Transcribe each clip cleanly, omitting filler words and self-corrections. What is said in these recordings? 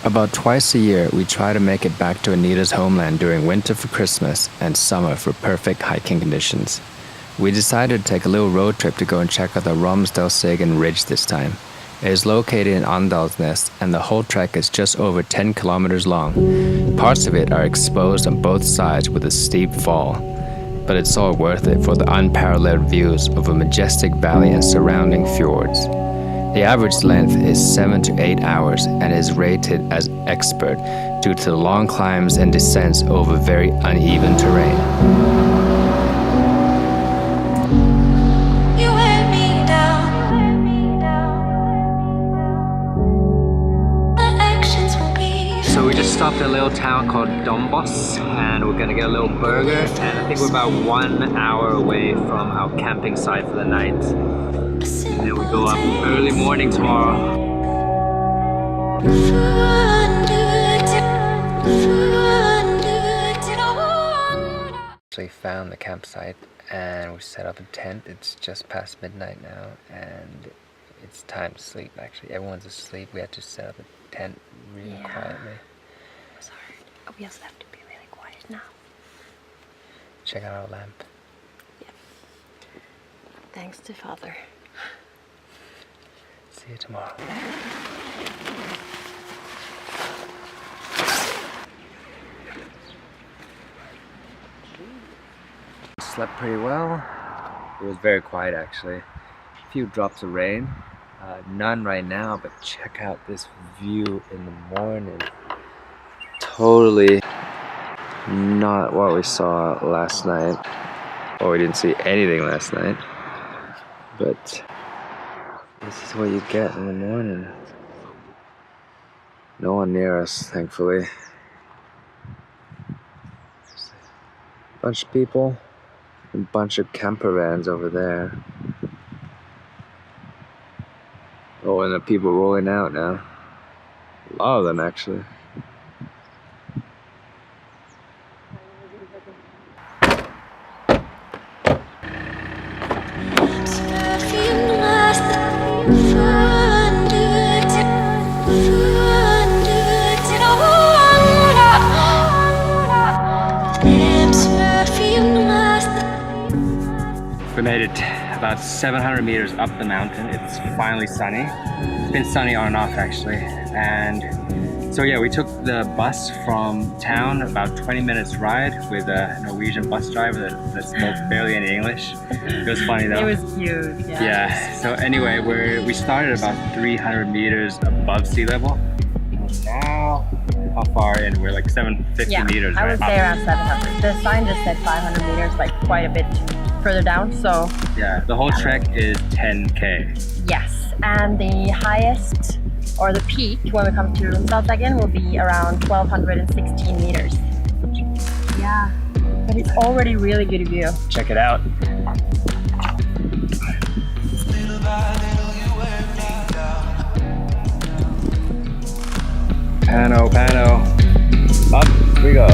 About twice a year, we try to make it back to Anita's homeland during winter for Christmas and summer for perfect hiking conditions. We decided to take a little road trip to go and check out the Romsdalseggen ridge this time. It is located in Romsdalseggen, and the whole trek is just over 10 kilometers long. Parts of it are exposed on both sides with a steep fall, but it's all worth it for the unparalleled views of a majestic valley and surrounding fjords. The average length is 7 to 8 hours and is rated as expert due to the long climbs and descents over very uneven terrain. So we just stopped at a little town called Dombos and we're gonna get a little burger, and I think we're about 1 hour away from our camping site for the night. And then we go up early morning tomorrow. Actually found the campsite and we set up a tent. It's just past midnight now and it's time to sleep actually. Everyone's asleep. We had to set up a tent really quietly. It was hard. We also have to be really quiet now. Check out our lamp. Yep. Thanks to Father. See you tomorrow. Slept pretty well. It was very quiet actually. A few drops of rain. None right now, but check out this view in the morning. Totally not what we saw last night. Or we didn't see anything last night. But this is what you get in the morning. No one near us, thankfully. Just a bunch of people, and a bunch of camper vans over there. Oh, and the people rolling out now. A lot of them, actually. We made it about 700 meters up the mountain. It's finally sunny. It's been sunny on and off actually. And so yeah, we took the bus from town, about 20 minutes ride with a Norwegian bus driver that spoke barely any English. It was funny though. It was cute, yeah. Yeah, so anyway, we started about 300 meters above sea level. And now, how far in? We're like 750 meters, right? I would say around 700. The sign just said 500 meters, like quite a bit further down, so... Yeah, the whole trek is 10K. Yes, and the highest, or the peak, when we come to Romsdalseggen will be around 1,216 meters. Yeah, but it's already really good view. Check it out. Pano, pano. Up we go.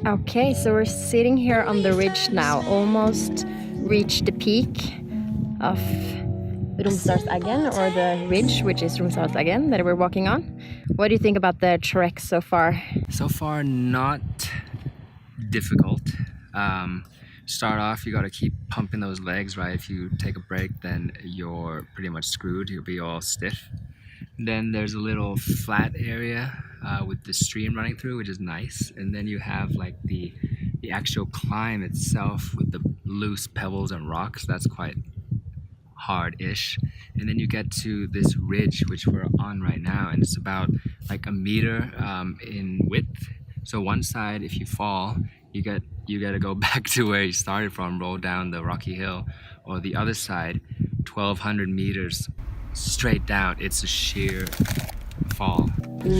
Okay, so we're sitting here on the ridge now, almost reached the peak of Romsdalseggen, or the ridge, which is Romsdalseggen that we're walking on. What do you think about the trek so far? So far, not difficult. Start off, you gotta keep pumping those legs, right? If you take a break, then you're pretty much screwed. You'll be all stiff. Then there's a little flat area with the stream running through, which is nice. And then you have like the actual climb itself with the loose pebbles and rocks. That's quite hard-ish. And then you get to this ridge, which we're on right now, and it's about like a meter in width. So one side, if you fall, you gotta go back to where you started from, roll down the rocky hill, or the other side, 1,200 meters straight down. It's a sheer fall. We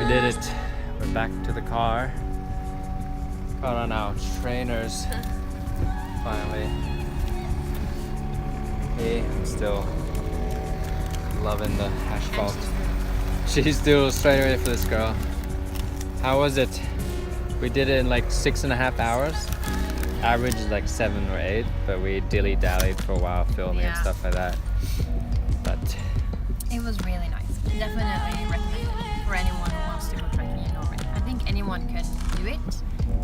did it. We're back to the car. Got on our trainers. Finally. Hey, I'm still loving the asphalt. She's still straight away for this girl. How was it? We did it in like 6.5 hours. Average is like 7 or 8, but we dilly-dallied for a while filming and stuff like that. But it was really nice. Definitely recommend it for anyone who wants to go trekking in Norway. I think anyone can do it.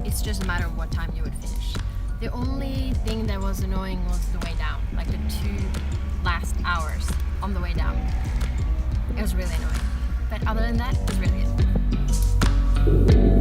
It's just a matter of what time you would finish. The only thing that was annoying was the way down, like the 2 last hours on the way down. It was really annoying. But other than that, it was really good.